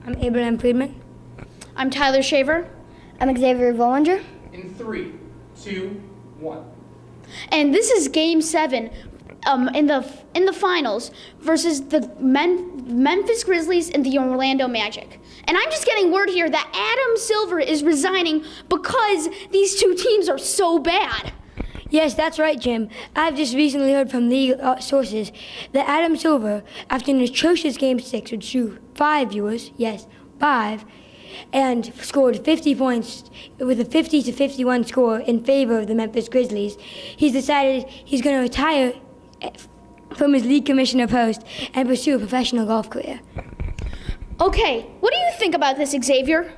I'm Abraham Friedman. I'm Tyler Shaver. I'm Xavier Vollinger. In 3, 2, 1. And this is Game 7 in the finals versus the Memphis Grizzlies and the Orlando Magic. And I'm just getting word here that Adam Silver is resigning because these two teams are so bad. Yes, that's right, Jim. I've just recently heard from league sources that Adam Silver, after an atrocious Game 6, which drew 5 viewers, yes, 5, and scored 50 points with a 50-51 score in favor of the Memphis Grizzlies, he's decided he's going to retire from his league commissioner post and pursue a professional golf career. Okay, what do you think about this, Xavier?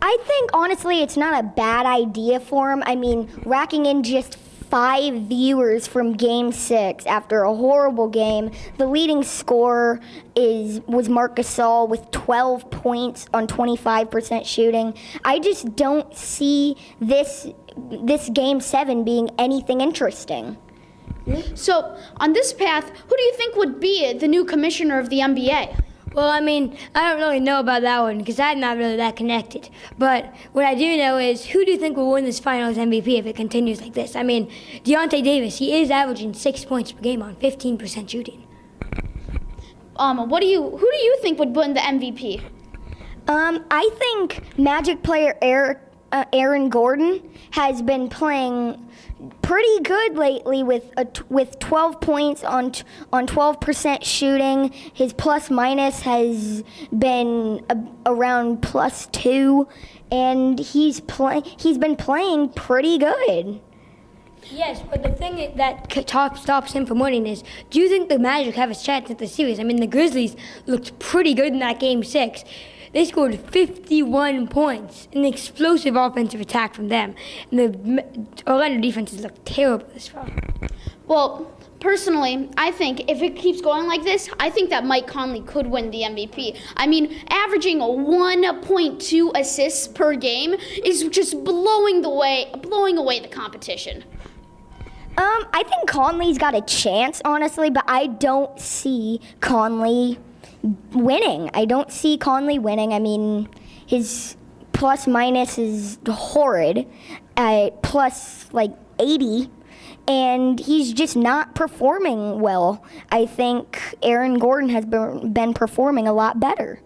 I think, honestly, it's not a bad idea for him. I mean, racking in just 5 viewers from Game 6 after a horrible game. The leading scorer was Marc Gasol with 12 points on 25% shooting. I just don't see this Game 7 being anything interesting. So, on this path, who do you think would be the new commissioner of the NBA? Well, I mean, I don't really know about that one because I'm not really that connected. But what I do know is, who do you think will win this Finals MVP if it continues like this? I mean, Deontay Davis, he is averaging 6 points per game on 15% shooting. Who do you think would win the MVP? I think Magic player Aaron Gordon has been playing pretty good lately with 12 points on 12% shooting. His plus minus has been around +2, and he's been playing pretty good. Yes, but the thing that stops him from winning is, do you think the Magic have a chance at the series? I mean, the Grizzlies looked pretty good in that Game 6. They scored 51 points, an explosive offensive attack from them. And the Orlando defenses look terrible this far. Well, personally, I think if it keeps going like this, I think that Mike Conley could win the MVP. I mean, averaging 1.2 assists per game is just blowing away the competition. I think Conley's got a chance, honestly, but I don't see Conley winning. I mean, his plus minus is horrid, plus like 80, and he's just not performing well. I think Aaron Gordon has been performing a lot better.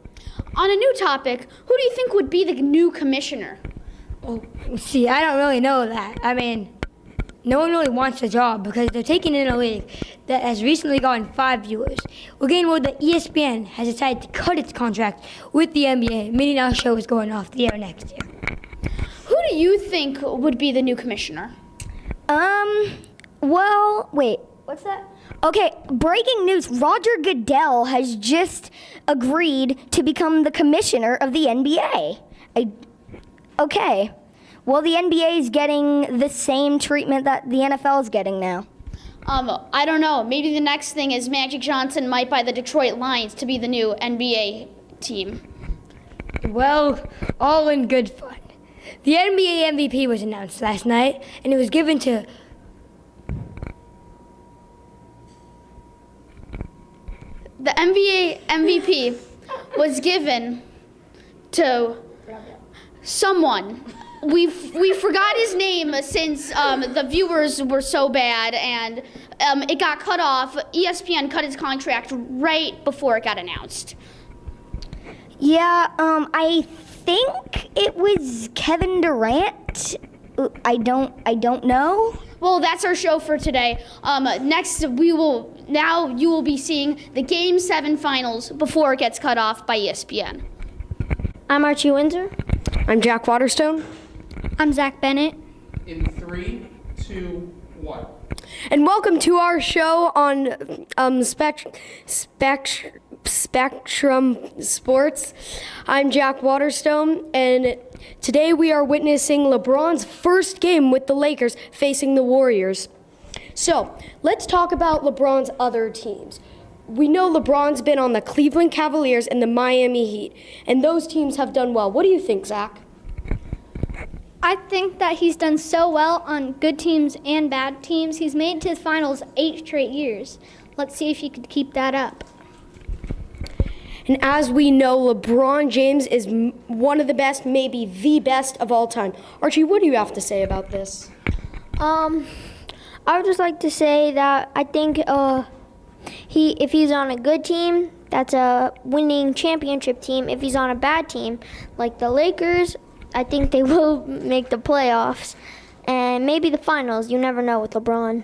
On a new topic, who do you think would be the new commissioner? Oh, see, I don't really know that. I mean, no one really wants the job because they're taking in a league that has recently gotten 5 viewers. We're getting word that ESPN has decided to cut its contract with the NBA, meaning our show is going off the air next year. Who do you think would be the new commissioner? Well, wait, what's that? Okay, breaking news. Roger Goodell has just agreed to become the commissioner of the NBA. Okay. Well, the NBA is getting the same treatment that the NFL is getting now. I don't know. Maybe the next thing is Magic Johnson might buy the Detroit Lions to be the new NBA team. Well, all in good fun. The NBA MVP was announced last night, and it was given to The NBA MVP was given to someone. We forgot his name since the viewers were so bad, and it got cut off. ESPN cut his contract right before it got announced. Yeah, I think it was Kevin Durant. I don't know. Well, that's our show for today. Next, you will be seeing the Game 7 finals before it gets cut off by ESPN. I'm Archie Windsor. I'm Jack Waterstone. I'm Zach Bennett. In 3, 2, 1. And welcome to our show on Spectrum Sports. I'm Jack Waterstone, and today we are witnessing LeBron's first game with the Lakers facing the Warriors. So, let's talk about LeBron's other teams. We know LeBron's been on the Cleveland Cavaliers and the Miami Heat, and those teams have done well. What do you think, Zach? I think that he's done so well on good teams and bad teams. He's made it to the finals 8 straight years. Let's see if he could keep that up. And as we know, LeBron James is one of the best, maybe the best of all time. Archie, what do you have to say about this? I would just like to say that I think if he's on a good team, that's a winning championship team. If he's on a bad team, like the Lakers, I think they will make the playoffs and maybe the finals. You never know with LeBron.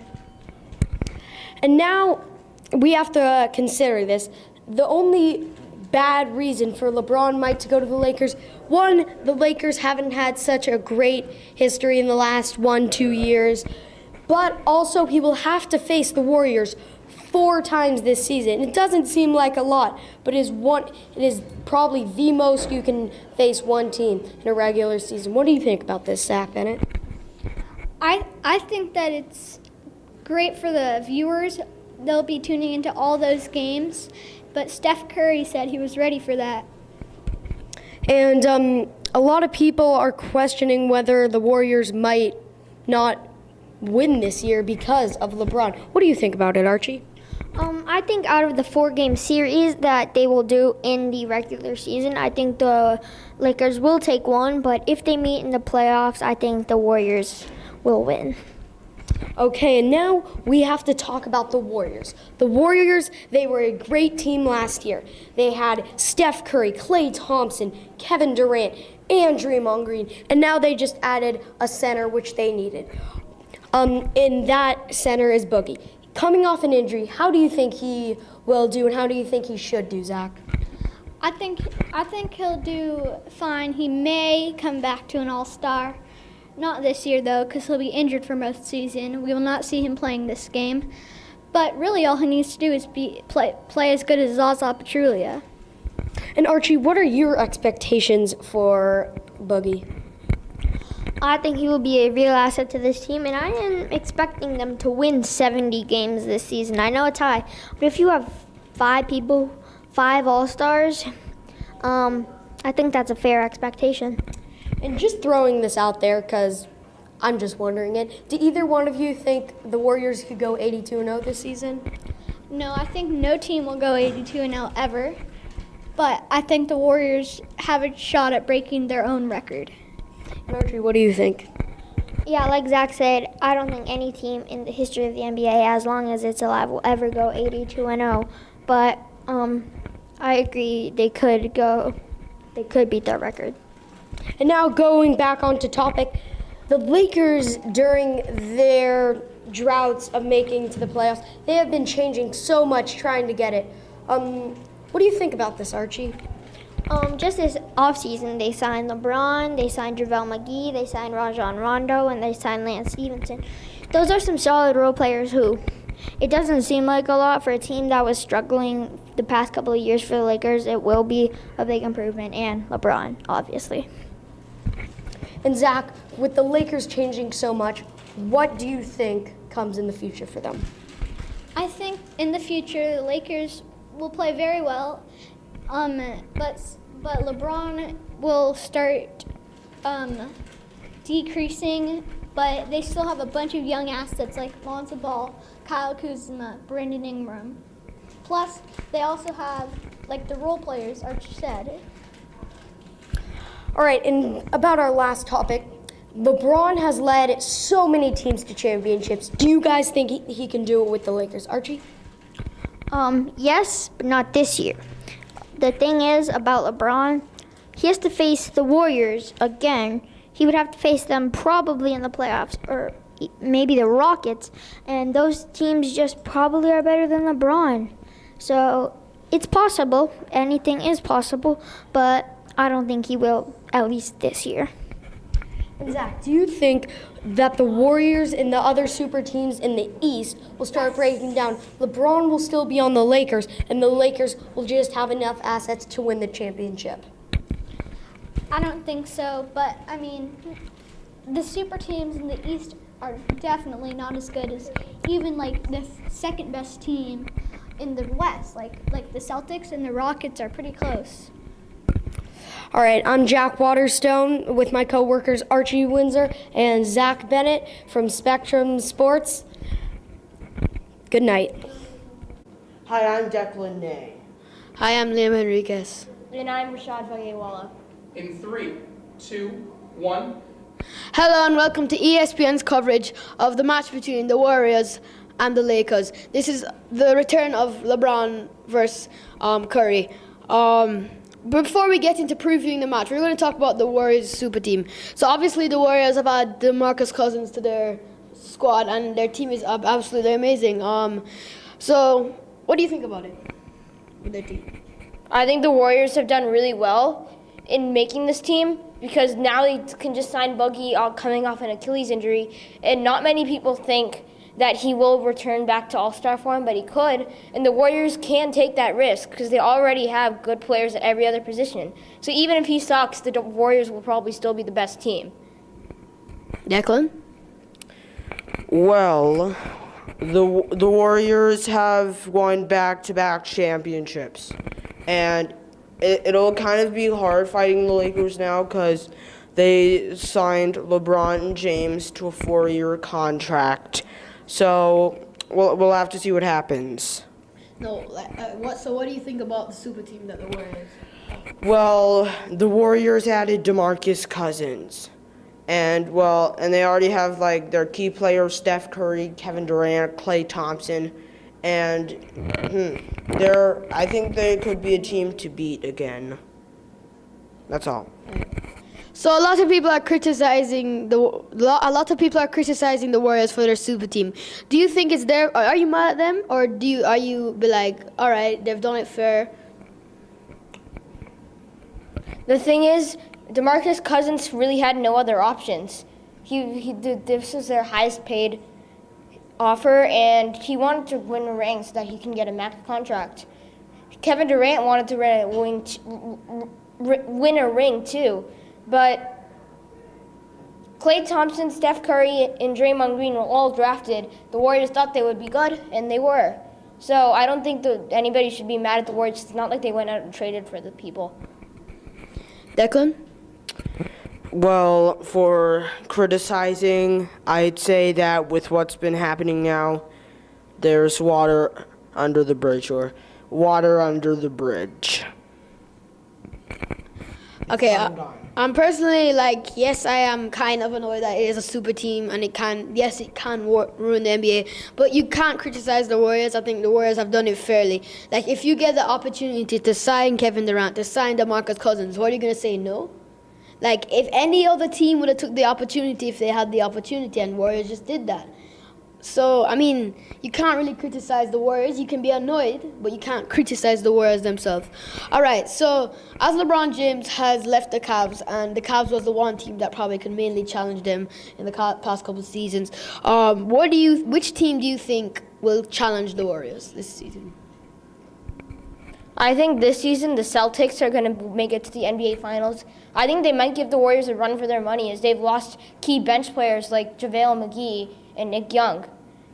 And now we have to consider this. The only bad reason for LeBron might to go to the Lakers, one, the Lakers haven't had such a great history in the last 1-2 years, but also he will have to face the Warriors 4 times this season. It doesn't seem like a lot, but it is probably the most you can face one team in a regular season. What do you think about this, Zach Bennett? I think that it's great for the viewers. They'll be tuning into all those games, but Steph Curry said he was ready for that. And a lot of people are questioning whether the Warriors might not win this year because of LeBron. What do you think about it, Archie? I think out of the 4-game series that they will do in the regular season, I think the Lakers will take one, but if they meet in the playoffs, I think the Warriors will win. Okay, and now we have to talk about the Warriors. The Warriors, they were a great team last year. They had Steph Curry, Klay Thompson, Kevin Durant, and Draymond Green, and now they just added a center, which they needed. And that center is Boogie. Coming off an injury, how do you think he will do, and how do you think he should do, Zach? I think he'll do fine. He may come back to an all-star. Not this year, though, because he'll be injured for most season. We will not see him playing this game. But really all he needs to do is play as good as Zaza Pachulia. And Archie, what are your expectations for Boogie? I think he will be a real asset to this team, and I am expecting them to win 70 games this season. I know it's high, but if you have 5 people, 5 All-Stars, I think that's a fair expectation. And just throwing this out there, because I'm just wondering it, do either one of you think the Warriors could go 82-0 this season? No, I think no team will go 82-0 ever. But I think the Warriors have a shot at breaking their own record. And Archie, what do you think? Yeah, like Zach said, I don't think any team in the history of the NBA, as long as it's alive, will ever go 82-0. But I agree, they could beat their record. And now going back onto topic, the Lakers, during their droughts of making to the playoffs, they have been changing so much trying to get it. What do you think about this, Archie? Just this offseason, they signed LeBron, they signed JaVale McGee, they signed Rajon Rondo, and they signed Lance Stevenson. Those are some solid role players who, it doesn't seem like a lot for a team that was struggling the past couple of years for the Lakers. It will be a big improvement, and LeBron, obviously. And Zach, with the Lakers changing so much, what do you think comes in the future for them? I think in the future the Lakers will play very well, but LeBron will start decreasing. But they still have a bunch of young assets like Lonzo Ball, Kyle Kuzma, Brandon Ingram. Plus, they also have like the role players Archie said. All right, and about our last topic, LeBron has led so many teams to championships. Do you guys think he can do it with the Lakers? Archie? Yes, but not this year. The thing is about LeBron, he has to face the Warriors again. He would have to face them probably in the playoffs, or maybe the Rockets, and those teams just probably are better than LeBron. So it's possible. Anything is possible, but I don't think he will, at least this year. And Zach, do you think that the Warriors and the other super teams in the East will start breaking down? LeBron will still be on the Lakers, and the Lakers will just have enough assets to win the championship. I don't think so, but I mean, the super teams in the East are definitely not as good as even like the second best team in the West. Like the Celtics and the Rockets are pretty close. All right, I'm Jack Waterstone with my co-workers Archie Windsor and Zach Bennett from Spectrum Sports. Good night. Hi, I'm Declan Nay. Hi, I'm Liam Enriquez. And I'm Rashad Fagewala. In 3, 2, 1. Hello and welcome to ESPN's coverage of the match between the Warriors and the Lakers. This is the return of LeBron versus Curry. Before we get into previewing the match, we're going to talk about the Warriors super team. So obviously the Warriors have had DeMarcus Cousins to their squad and their team is absolutely amazing. So what do you think about it with their team? I think the Warriors have done really well in making this team because now they can just sign Boogie coming off an Achilles injury, and not many people think that he will return back to All-Star form, but he could, and the Warriors can take that risk because they already have good players at every other position. So even if he sucks, the Warriors will probably still be the best team. Declan? Well, the Warriors have won back-to-back championships, and it'll kind of be hard fighting the Lakers now because they signed LeBron James to a 4-year contract. So we'll have to see what happens. No, so what do you think about the super team that the Warriors? Well, the Warriors added DeMarcus Cousins. And they already have like their key players, Steph Curry, Kevin Durant, Klay Thompson, and I think they could be a team to beat again. That's all. So a lot of people are criticizing the Warriors for their super team. Do you think it's their? Are you mad at them, or are you be like, all right, they've done it fair? The thing is, DeMarcus Cousins really had no other options. This was their highest paid offer, and he wanted to win a ring so that he can get a max contract. Kevin Durant wanted to win a ring too, but Klay Thompson, Steph Curry, and Draymond Green were all drafted. The Warriors thought they would be good, and they were. So I don't think that anybody should be mad at the Warriors. It's not like they went out and traded for the people. Declan? Well, for criticizing, I'd say that with what's been happening now, there's water under the bridge, or water under the bridge. Okay, I'm personally like, yes, I am kind of annoyed that it is a super team, and it can ruin the NBA, but you can't criticize the Warriors. I think the Warriors have done it fairly. Like, if you get the opportunity to sign Kevin Durant, to sign DeMarcus Cousins, what are you going to say, no? Like, if any other team would have took the opportunity if they had the opportunity, and Warriors just did that. So, I mean, you can't really criticize the Warriors. You can be annoyed, but you can't criticize the Warriors themselves. All right, so as LeBron James has left the Cavs, and the Cavs was the one team that probably could mainly challenge them in the past couple of seasons, which team do you think will challenge the Warriors this season? I think this season the Celtics are going to make it to the NBA Finals. I think they might give the Warriors a run for their money as they've lost key bench players like JaVale McGee and Nick Young.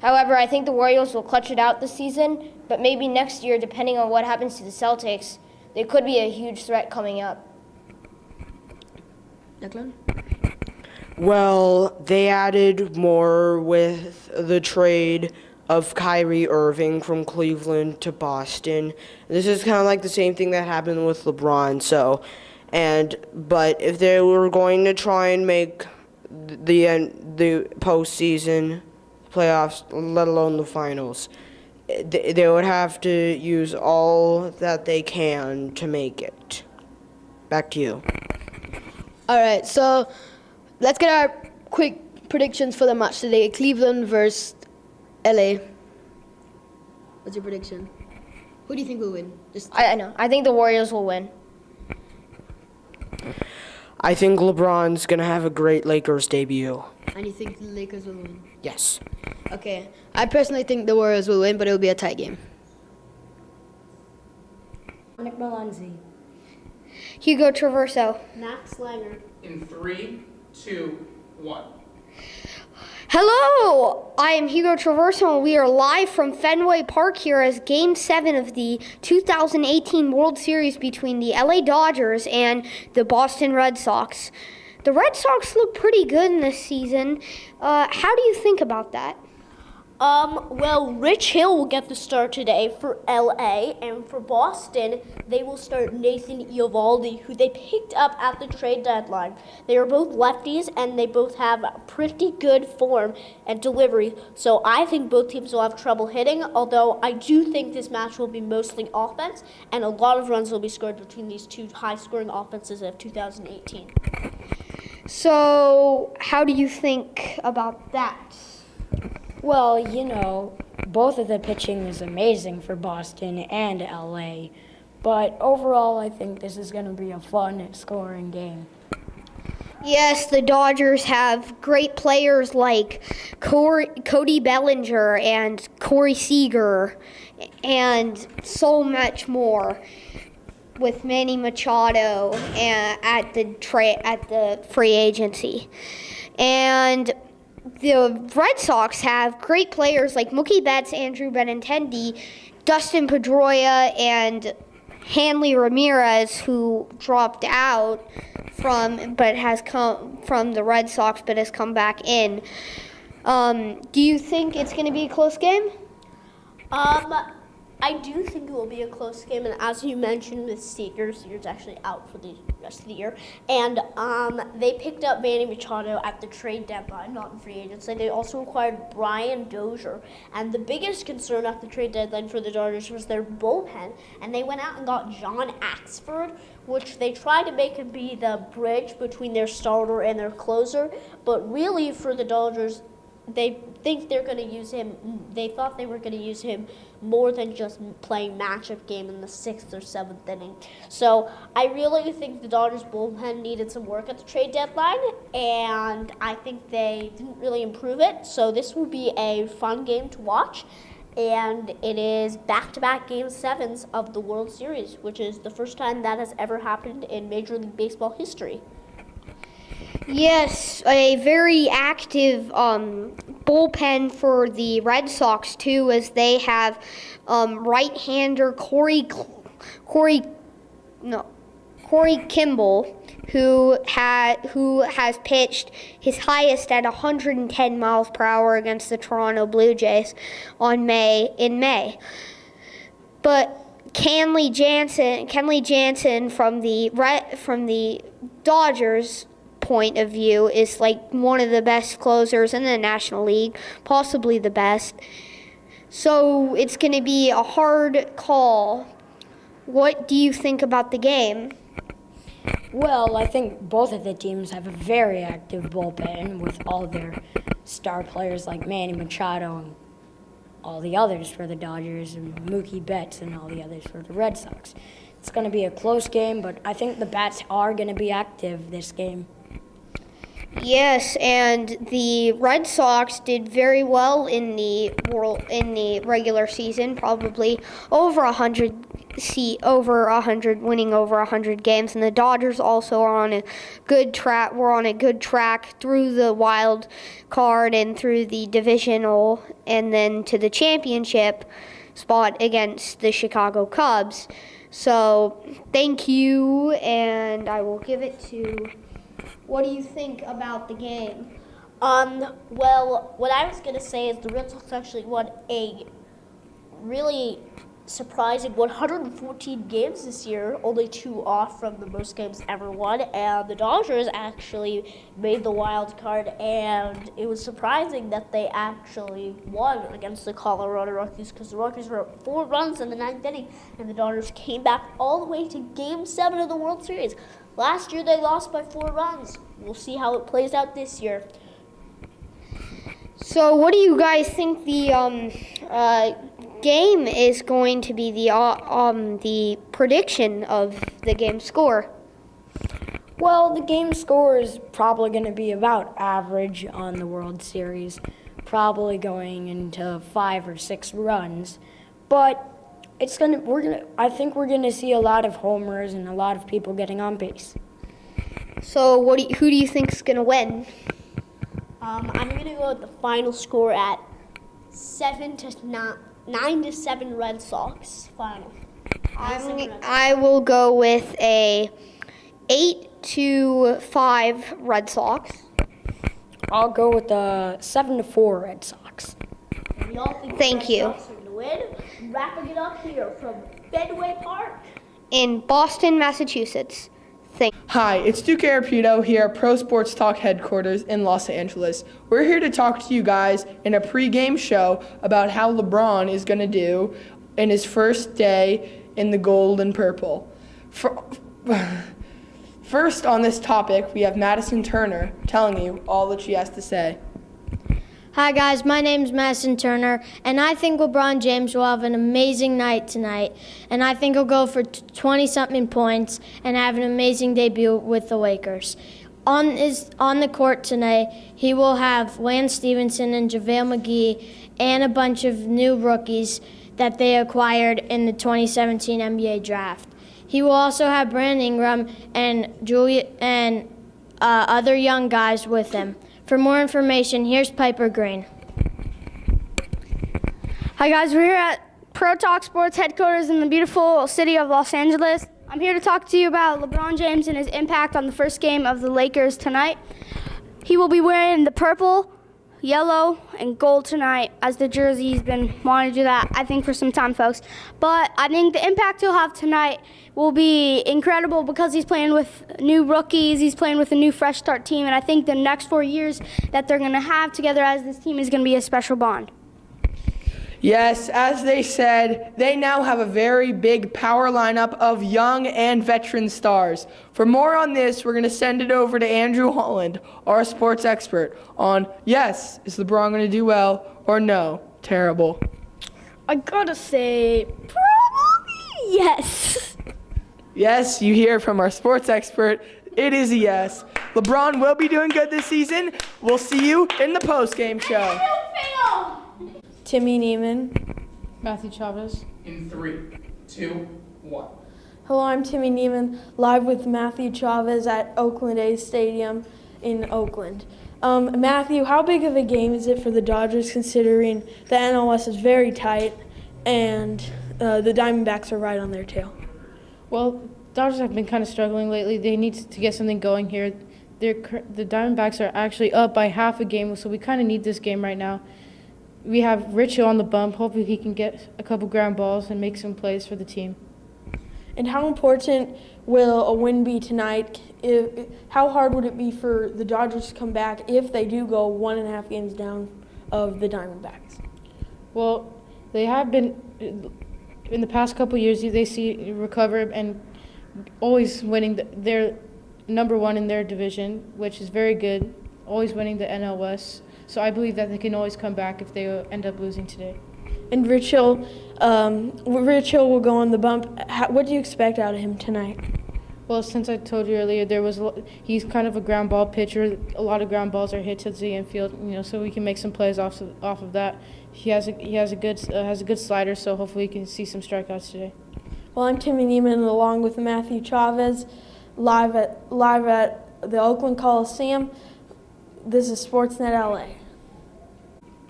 However, I think the Warriors will clutch it out this season, but maybe next year, depending on what happens to the Celtics, they could be a huge threat coming up. Declan? Well, they added more with the trade of Kyrie Irving from Cleveland to Boston. This is kind of like the same thing that happened with LeBron. But if they were going to try and make the postseason playoffs, let alone the finals, they would have to use all that they can to make it. Back to you. All right, so let's get our quick predictions for the match today. Cleveland versus LA. What's your prediction? Who do you think will win? I know. I think the Warriors will win. I think LeBron's going to have a great Lakers debut. And you think the Lakers will win? Yes. Okay. I personally think the Warriors will win, but it'll be a tight game. Nick Melanzi. Hugo Traverso. Max Langer. In 3, 2, 1. Hello, I am Hugo Traverso, and we are live from Fenway Park here as Game 7 of the 2018 World Series between the LA Dodgers and the Boston Red Sox. The Red Sox look pretty good in this season. How do you think about that? Well, Rich Hill will get the start today for LA, and for Boston, they will start Nathan Eovaldi, who they picked up at the trade deadline. They are both lefties, and they both have pretty good form and delivery, so I think both teams will have trouble hitting, although I do think this match will be mostly offense, and a lot of runs will be scored between these two high-scoring offenses of 2018. So, how do you think about that? Well, both of the pitching is amazing for Boston and LA, but overall I think this is going to be a fun scoring game. Yes, the Dodgers have great players like Cody Bellinger and Corey Seager and so much more, with Manny Machado at the free agency. And the Red Sox have great players like Mookie Betts, Andrew Benintendi, Dustin Pedroia, and Hanley Ramirez, who dropped out but has come from the Red Sox but has come back in. Do you think it's going to be a close game? I do think it will be a close game, and as you mentioned with Seager's actually out for the rest of the year, and they picked up Manny Machado at the trade deadline, not in free agency. They also acquired Brian Dozier, and the biggest concern at the trade deadline for the Dodgers was their bullpen, and they went out and got John Axford, which they tried to make him be the bridge between their starter and their closer, but really for the Dodgers, they think they're going to use him. They thought they were going to use him more than just playing matchup game in the 6th or 7th inning. So I really think the Dodgers bullpen needed some work at the trade deadline, and I think they didn't really improve it. So this will be a fun game to watch, and it is back-to-back Game 7s of the World Series, which is the first time that has ever happened in Major League Baseball history. Yes, a very active bullpen for the Red Sox too, as they have right-hander Corey Kimball, who has pitched his highest at 110 miles per hour against the Toronto Blue Jays in May. But Kenley Jansen from the Dodgers point of view is like one of the best closers in the National League, possibly the best. So it's going to be a hard call. What do you think about the game? Well, I think both of the teams have a very active bullpen with all their star players like Manny Machado and all the others for the Dodgers, and Mookie Betts and all the others for the Red Sox. It's going to be a close game, but I think the bats are going to be active this game. Yes, and the Red Sox did very well in the regular season, probably over 100, winning over 100 games, and the Dodgers also are on a good track. We're on a good track through the wild card and through the divisional, and then to the championship spot against the Chicago Cubs. So, thank you, and I will give it to. What do you think about the game? Well, what I was going to say is the Red Sox actually won a really surprising 114 games this year, only 2 off from the most games ever won, and the Dodgers actually made the wild card, and it was surprising that they actually won against the Colorado Rockies, because the Rockies were up 4 runs in the 9th inning, and the Dodgers came back all the way to Game 7 of the World Series. Last year they lost by 4 runs. We'll see how it plays out this year. So what do you guys think the game is going to be, the prediction of the game score? Well, the game score is probably going to be about average on the World Series, probably going into 5 or 6 runs, but I think we're gonna see a lot of homers and a lot of people getting on base. So who do you think is gonna win? I'm gonna go with the final score at 9 to 7 Red Sox final. I will go with a 8-5 Red Sox. I'll go with the 7-4 Red Sox. We all think Thank the Red you. Sox are going to win. Wrapping it up here from Fenway Park. In Boston, Massachusetts. Hi, it's Duke Arapito here at Pro Sports Talk headquarters in Los Angeles. We're here to talk to you guys in a pregame show about how LeBron is going to do in his first day in the gold and purple. First on this topic, we have Madison Turner telling you all that she has to say. Hi guys, my name's Madison Turner, and I think LeBron James will have an amazing night tonight, and I think he'll go for 20-something points and have an amazing debut with the Lakers. On the court tonight, he will have Lance Stevenson and JaVale McGee and a bunch of new rookies that they acquired in the 2017 NBA draft. He will also have Brandon Ingram and other young guys with him. For more information, here's Piper Green. Hi guys, we're here at Pro Talk Sports headquarters in the beautiful city of Los Angeles. I'm here to talk to you about LeBron James and his impact on the first game of the Lakers tonight. He will be wearing the purple, yellow, and gold tonight as the jersey. He's been wanting to do that, I think, for some time, folks. But I think the impact he'll have tonight will be incredible because he's playing with new rookies. He's playing with a new fresh start team. And I think the next 4 years that they're going to have together as this team is going to be a special bond. Yes, as they said, they now have a very big power lineup of young and veteran stars. For more on this, we're going to send it over to Andrew Holland, our sports expert, on yes, is LeBron going to do well, or no, terrible. I gotta say, probably yes. Yes, you hear from our sports expert. It is a yes. LeBron will be doing good this season. We'll see you in the post-game show. Timmy Neiman. Matthew Chavez. In 3, 2, 1. Hello, I'm Timmy Neiman, live with Matthew Chavez at Oakland A's Stadium in Oakland. Matthew, how big of a game is it for the Dodgers considering the NLS is very tight and the Diamondbacks are right on their tail? Well, Dodgers have been kind of struggling lately. They need to get something going here. The Diamondbacks are actually up by half a game, so we kind of need this game right now. We have Rich Hill on the bump. Hopefully he can get a couple ground balls and make some plays for the team. And how important will a win be tonight? How hard would it be for the Dodgers to come back if they do go 1.5 games down of the Diamondbacks? Well, they have been, in the past couple years, they see recover and always winning. They're number one in their division, which is very good, always winning the NL West. So I believe that they can always come back if they end up losing today. And Rich Hill will go on the bump. What do you expect out of him tonight? Well, since I told you earlier, he's kind of a ground ball pitcher. A lot of ground balls are hit to the infield, so we can make some plays off of that. He has a good slider, so hopefully we can see some strikeouts today. Well, I'm Timmy Neiman along with Matthew Chavez, live at the Oakland Coliseum. This is Sportsnet LA.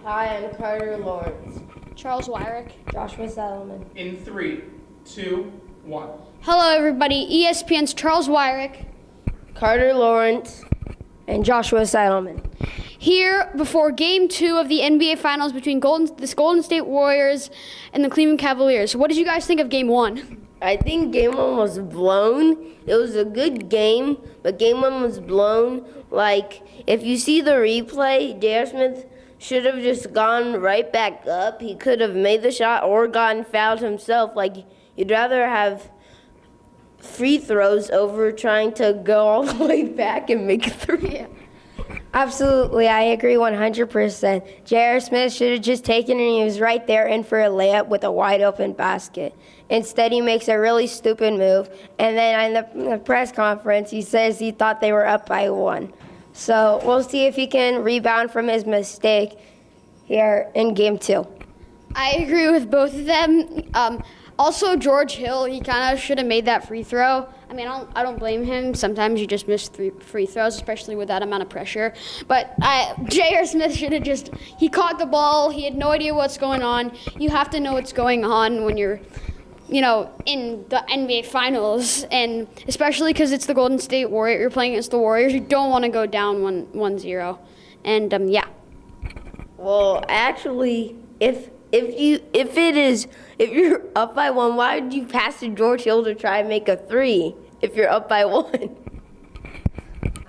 Hi, I'm Carter Lawrence. Charles Wyrick. Joshua Settleman. In 3, 2, 1. Hello, everybody. ESPN's Charles Wyrick. Carter Lawrence. And Joshua Settleman. Here before Game 2 of the NBA Finals between the Golden State Warriors and the Cleveland Cavaliers. What did you guys think of Game 1? I think Game 1 was blown. It was a good game, but Game 1 was blown. Like, if you see the replay, J.R. Smith should have just gone right back up. He could have made the shot or gotten fouled himself. Like, you'd rather have free throws over trying to go all the way back and make a three. Yeah. Absolutely, I agree 100%. J.R. Smith should have just taken it, and he was right there in for a layup with a wide open basket. Instead, he makes a really stupid move, and then in the press conference, he says he thought they were up by 1. So we'll see if he can rebound from his mistake here in Game 2. I agree with both of them. Also, George Hill, he kind of should have made that free throw. I mean, I don't blame him. Sometimes you just miss free throws, especially with that amount of pressure. But J.R. Smith should have he caught the ball. He had no idea what's going on. You have to know what's going on when you're, in the NBA Finals. And especially because it's the Golden State Warriors. You're playing against the Warriors. You don't want to go down 1-0. And, yeah. Well, actually, if you're up by 1, why would you pass to George Hill to try and make a 3 if you're up by 1?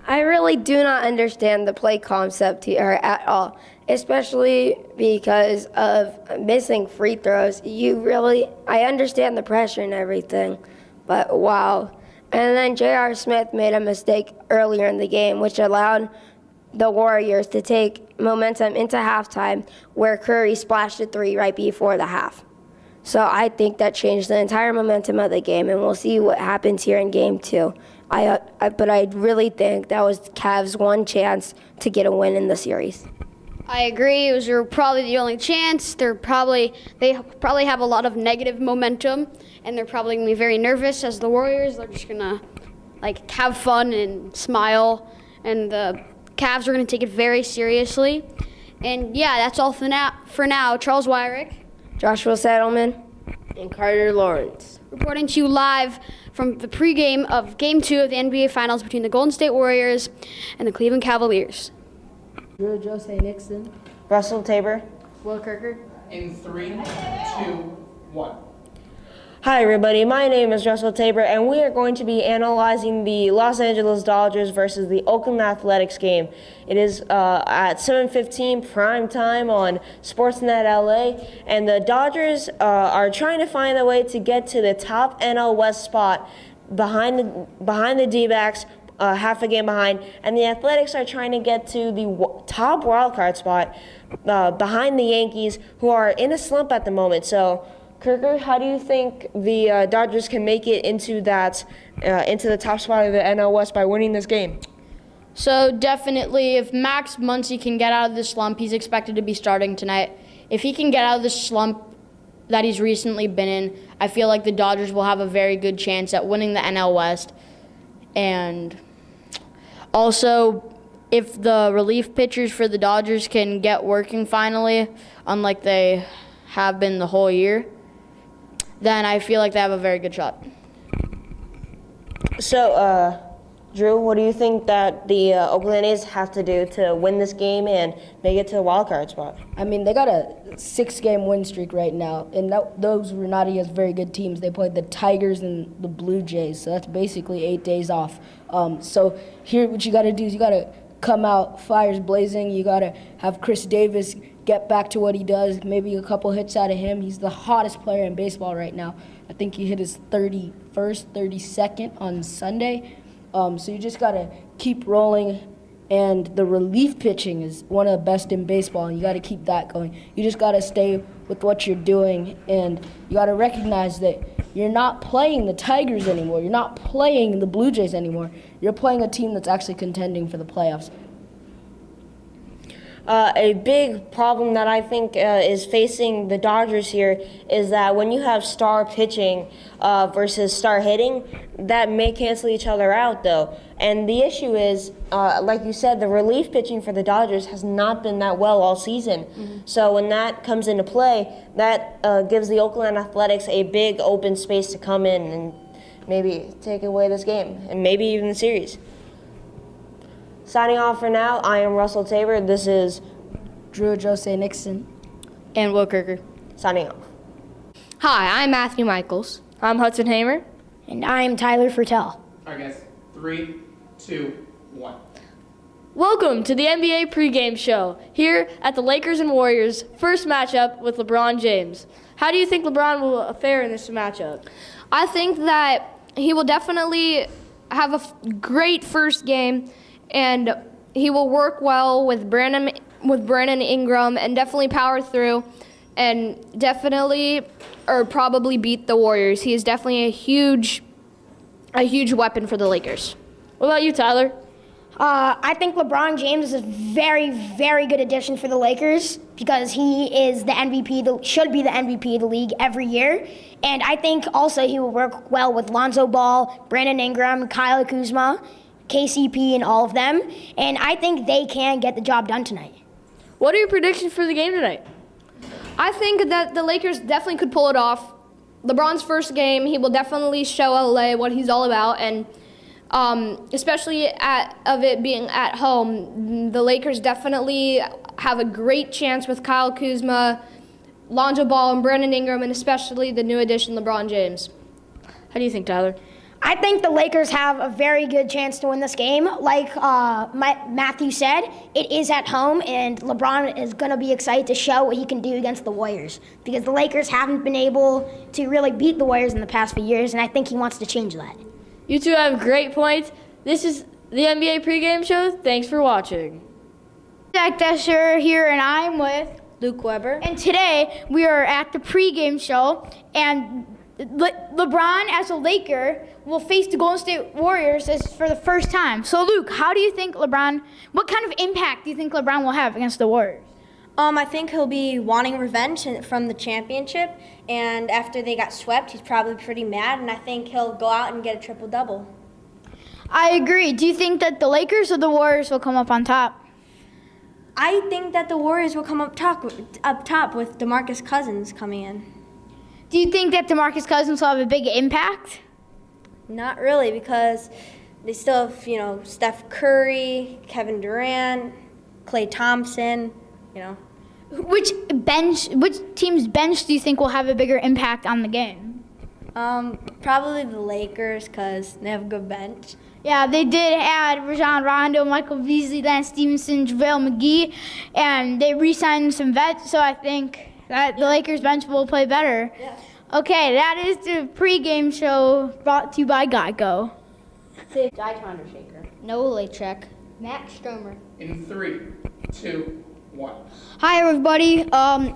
I really do not understand the play concept here at all, especially because of missing free throws. I understand the pressure and everything, but wow. And then J.R. Smith made a mistake earlier in the game, which allowed the Warriors to take momentum into halftime, where Curry splashed a 3 right before the half. So I think that changed the entire momentum of the game, and we'll see what happens here in Game 2. But I really think that was Cavs' one chance to get a win in the series. I agree. It was probably the only chance. They probably have a lot of negative momentum, and they're probably gonna be very nervous as the Warriors. They're just gonna have fun and smile, and the Cavs are gonna take it very seriously. And yeah, that's all for now. Charles Wyrick, Joshua Settleman, and Carter Lawrence, reporting to you live from the pregame of Game 2 of the NBA Finals between the Golden State Warriors and the Cleveland Cavaliers. Drew Jose Nixon. Russell Tabor. Will Kirker. In 3, 2, 1. Hi everybody, my name is Russell Tabor, and we are going to be analyzing the Los Angeles Dodgers versus the Oakland Athletics game. It is at 7:15 prime time on Sportsnet LA, and the Dodgers are trying to find a way to get to the top NL West spot behind the D-backs, half a game behind, and the Athletics are trying to get to the top wildcard spot behind the Yankees, who are in a slump at the moment. So, Kirker, how do you think the Dodgers can make it into the top spot of the NL West by winning this game? So definitely, if Max Muncy can get out of this slump, he's expected to be starting tonight. If he can get out of this slump that he's recently been in, I feel like the Dodgers will have a very good chance at winning the NL West. And also, if the relief pitchers for the Dodgers can get working finally, unlike they have been the whole year, then I feel like they have a very good shot. So, Drew, what do you think that the Oakland A's have to do to win this game and make it to the wild card spot? I mean, they got a 6-game win streak right now, and those were not against very good teams. They played the Tigers and the Blue Jays, so that's basically 8 days off. So here, what you got to do is you got to come out fires blazing. You got to have Chris Davis get back to what he does, maybe a couple hits out of him. He's the hottest player in baseball right now. I think he hit his 31st, 32nd on Sunday. So you just got to keep rolling, and the relief pitching is one of the best in baseball, and you got to keep that going. You just got to stay with what you're doing, and you got to recognize that you're not playing the Tigers anymore. You're not playing the Blue Jays anymore. You're playing a team that's actually contending for the playoffs. A big problem that I think is facing the Dodgers here is that when you have star pitching versus star hitting, that may cancel each other out, though. And the issue is, like you said, the relief pitching for the Dodgers has not been that well all season. Mm-hmm. So when that comes into play, that gives the Oakland Athletics a big open space to come in and maybe take away this game and maybe even the series. Signing off for now, I am Russell Tabor. This is Drew Jose Nixon. And Will Kirker. Signing off. Hi, I'm Matthew Michaels. I'm Hudson Hamer. And I'm Tyler Fertel. All right, guys. 3, 2, 1. Welcome to the NBA pregame show here at the Lakers and Warriors first matchup with LeBron James. How do you think LeBron will fare in this matchup? I think that he will definitely have a great first game, and he will work well with Brandon Ingram and definitely power through and definitely or probably beat the Warriors. He is definitely a huge weapon for the Lakers. What about you, Tyler? I think LeBron James is a very, very good addition for the Lakers because he is the MVP, should be the MVP of the league every year. And I think also he will work well with Lonzo Ball, Brandon Ingram, Kyle Kuzma, KCP, and all of them. And I think they can get the job done tonight. What are your predictions for the game tonight? I think that the Lakers definitely could pull it off. LeBron's first game, he will definitely show LA what he's all about, and especially of it being at home, the Lakers definitely have a great chance with Kyle Kuzma, Lonzo Ball and Brandon Ingram, and especially the new addition, LeBron James. How do you think, Tyler? I think the Lakers have a very good chance to win this game. Like Matthew said, it is at home, and LeBron is going to be excited to show what he can do against the Warriors because the Lakers haven't been able to really beat the Warriors in the past few years, and I think he wants to change that. You two have great points. This is the NBA pregame show. Thanks for watching. Zach Desher here, and I'm with Luke Weber. And today we are at the pregame show, and LeBron, as a Laker, will face the Golden State Warriors for the first time. So, Luke, how do you think what kind of impact do you think LeBron will have against the Warriors? I think he'll be wanting revenge from the championship, and after they got swept, he's probably pretty mad, and I think he'll go out and get a triple-double. I agree. Do you think that the Lakers or the Warriors will come up on top? I think that the Warriors will come up top with DeMarcus Cousins coming in. Do you think that DeMarcus Cousins will have a big impact? Not really, because they still have, Steph Curry, Kevin Durant, Klay Thompson, Which team's bench do you think will have a bigger impact on the game? Probably the Lakers, because they have a good bench. Yeah, they did add Rajon Rondo, Michael Beasley, Lance Stevenson, JaVale McGee, and they re-signed some vets, so I think that the Lakers bench will play better. Yeah. Okay, that is the pregame show brought to you by Geico. Diatoner shaker. Noah check. Max Stromer. In 3, 2, 1. Hi, everybody.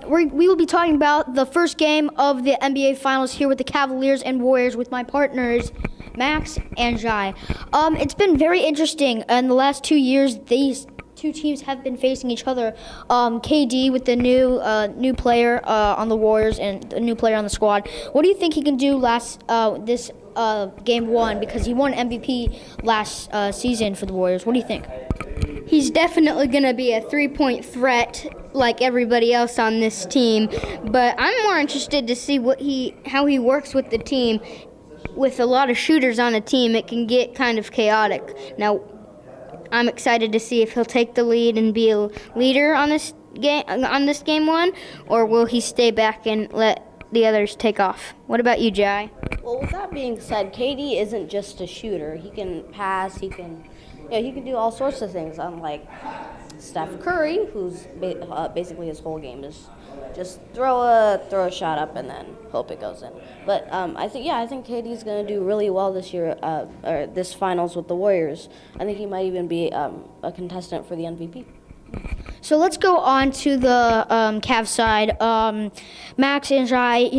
We will be talking about the first game of the NBA Finals here with the Cavaliers and Warriors with my partners, Max and Jai. It's been very interesting. In the last 2 years, these two teams have been facing each other. KD with the new player on the Warriors and a new player on the squad. What do you think he can do this game one? Because he won MVP last season for the Warriors. What do you think? He's definitely going to be a three-point threat like everybody else on this team, but I'm more interested to see how he works with the team. With a lot of shooters on a team, it can get kind of chaotic. Now, I'm excited to see if he'll take the lead and be a leader on this game one, or will he stay back and let the others take off? What about you, Jai? Well, with that being said, KD isn't just a shooter. He can pass. He can do all sorts of things. Unlike Steph Curry, who's basically his whole game is just throw a shot up and then hope it goes in. But I think KD's going to do really well this year, or this finals with the Warriors. I think he might even be a contestant for the MVP. So let's go on to the Cavs side. Max and Jai,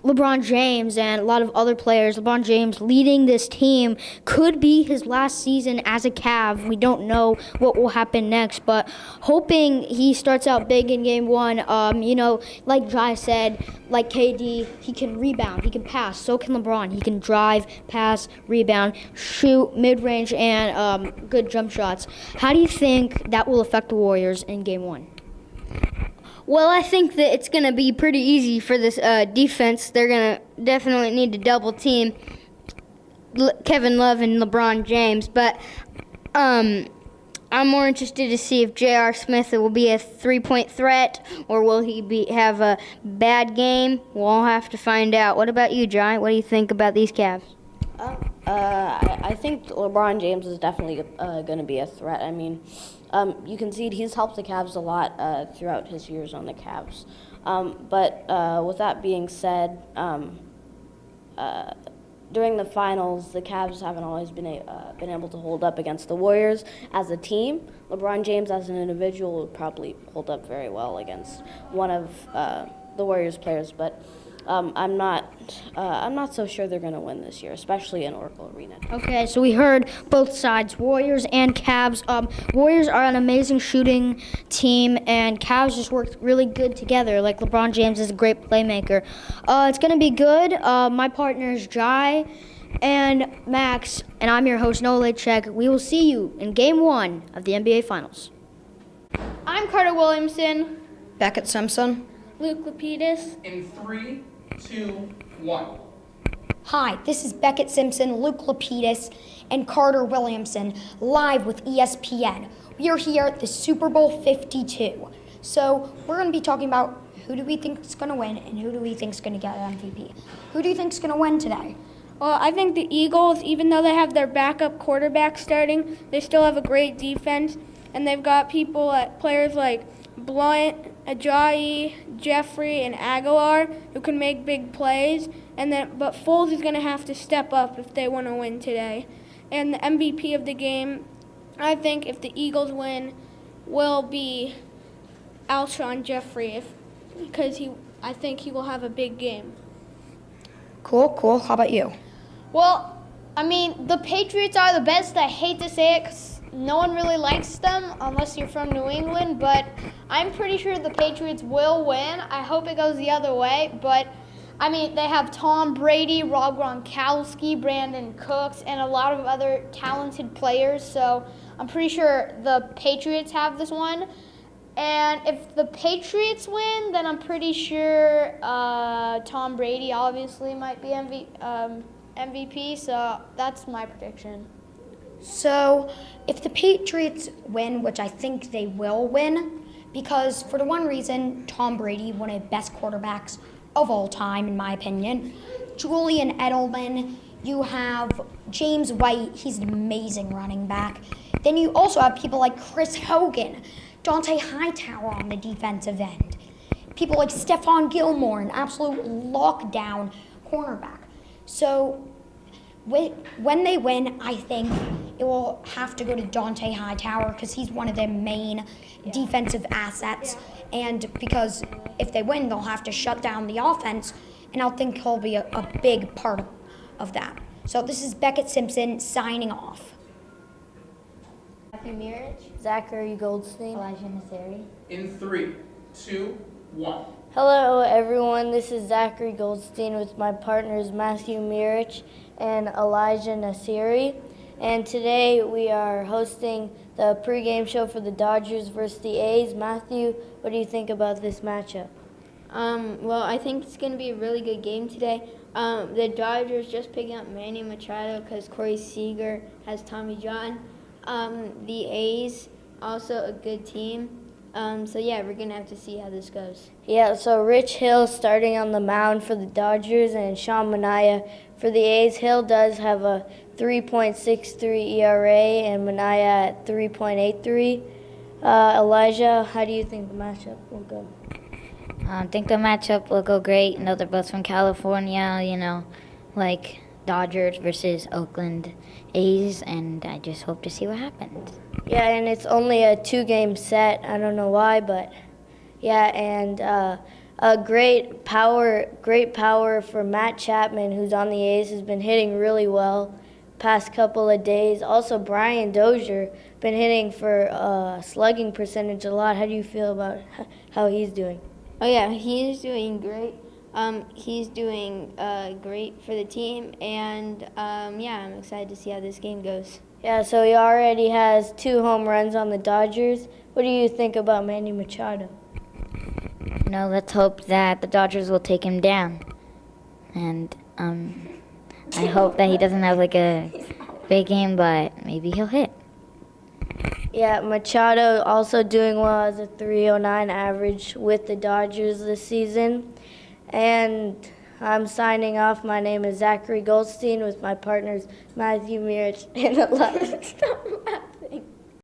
LeBron James and a lot of other players, LeBron James leading this team could be his last season as a Cav. We don't know what will happen next, but hoping he starts out big in game one. Like Jai said, like KD, he can rebound, he can pass. So can LeBron. He can drive, pass, rebound, shoot, mid-range, and good jump shots. How do you think that will affect the Warriors in game one? Well, I think that it's going to be pretty easy for this defense. They're going to definitely need to double team Kevin Love and LeBron James. But I'm more interested to see if J.R. Smith will be a three-point threat or will he have a bad game. We'll have to find out. What about you, Jai? What do you think about these Cavs? I think LeBron James is definitely going to be a threat. I mean, you can see he's helped the Cavs a lot throughout his years on the Cavs. But with that being said, during the finals, the Cavs haven't always been able to hold up against the Warriors as a team. LeBron James as an individual would probably hold up very well against one of the Warriors players, but I'm not so sure they're going to win this year, especially in Oracle Arena. Okay, so we heard both sides, Warriors and Cavs. Warriors are an amazing shooting team, and Cavs just work really good together. Like LeBron James is a great playmaker. It's going to be good. My partner is Jai and Max, and I'm your host, Noah Lechek. We will see you in Game 1 of the NBA Finals. I'm Carter Williamson. Beckett Simpson. Luke Lapidus. In 3, 2, 1. Hi, this is Beckett Simpson, Luke Lapidus, and Carter Williamson, live with ESPN. We are here at the Super Bowl 52. So we're going to be talking about Who do we think is going to win, and who do we think is going to get MVP? Who do you think is going to win today? Well, I think the Eagles, even though they have their backup quarterback starting, they still have a great defense, and they've got players like Blunt, Ajayi, Jeffrey, and Aguilar who can make big plays. But Foles is going to have to step up if they want to win today. And the MVP of the game, I think if the Eagles win, will be Alshon Jeffrey, because I think he will have a big game. Cool. How about you? Well, I mean, the Patriots are the best. I hate to say it because no one really likes them unless you're from New England, but I'm pretty sure the Patriots will win. I hope it goes the other way, but I mean, they have Tom Brady, Rob Gronkowski, Brandon Cooks, and a lot of other talented players, so I'm pretty sure the Patriots have this one. And if the Patriots win, then I'm pretty sure Tom Brady obviously might be MVP, so that's my prediction. So, if the Patriots win, which I think they will win, because for the one reason, Tom Brady, one of the best quarterbacks of all time, in my opinion. Julian Edelman, you have James White, he's an amazing running back. Then you also have people like Chris Hogan, Dante Hightower on the defensive end. People like Stephon Gilmore, an absolute lockdown cornerback. So when they win, I think it will have to go to Dante Hightower because he's one of their main defensive assets. And because if they win, they'll have to shut down the offense, and I think he'll be a big part of that. So this is Beckett Simpson signing off. Matthew Mirich, Zachary Goldstein, Elijah Nasseri. In 3, 2, 1. Hello everyone, this is Zachary Goldstein with my partners Matthew Mirich and Elijah Nasseri. And today we are hosting the pregame show for the Dodgers versus the A's. Matthew, what do you think about this matchup? Well, I think it's going to be a really good game today. The Dodgers just picking up Manny Machado because Corey Seager has Tommy John. The A's, also a good team. So yeah, we're going to have to see how this goes. Yeah, so Rich Hill starting on the mound for the Dodgers and Sean Manaea for the A's. Hill does have a 3.63 ERA and Manaea at 3.83. Elijah, how do you think the matchup will go? I think the matchup will go great. You know, they're both from California, you know, like Dodgers versus Oakland A's, and I just hope to see what happens. Yeah, and it's only a 2-game set. I don't know why, but yeah, and a great power for Matt Chapman, who's on the A's, has been hitting really well past couple of days. Also, Brian Dozier been hitting for slugging percentage a lot. How do you feel about how he's doing? Oh yeah, he's doing great. He's doing great for the team, and yeah, I'm excited to see how this game goes. Yeah, so he already has 2 home runs on the Dodgers. What do you think about Manny Machado? You know, let's hope that the Dodgers will take him down. And I hope that he doesn't have like a big game, but maybe he'll hit. Yeah, Machado also doing well as a 309 average with the Dodgers this season. And I'm signing off. My name is Zachary Goldstein with my partners Matthew Mirich and Elijah.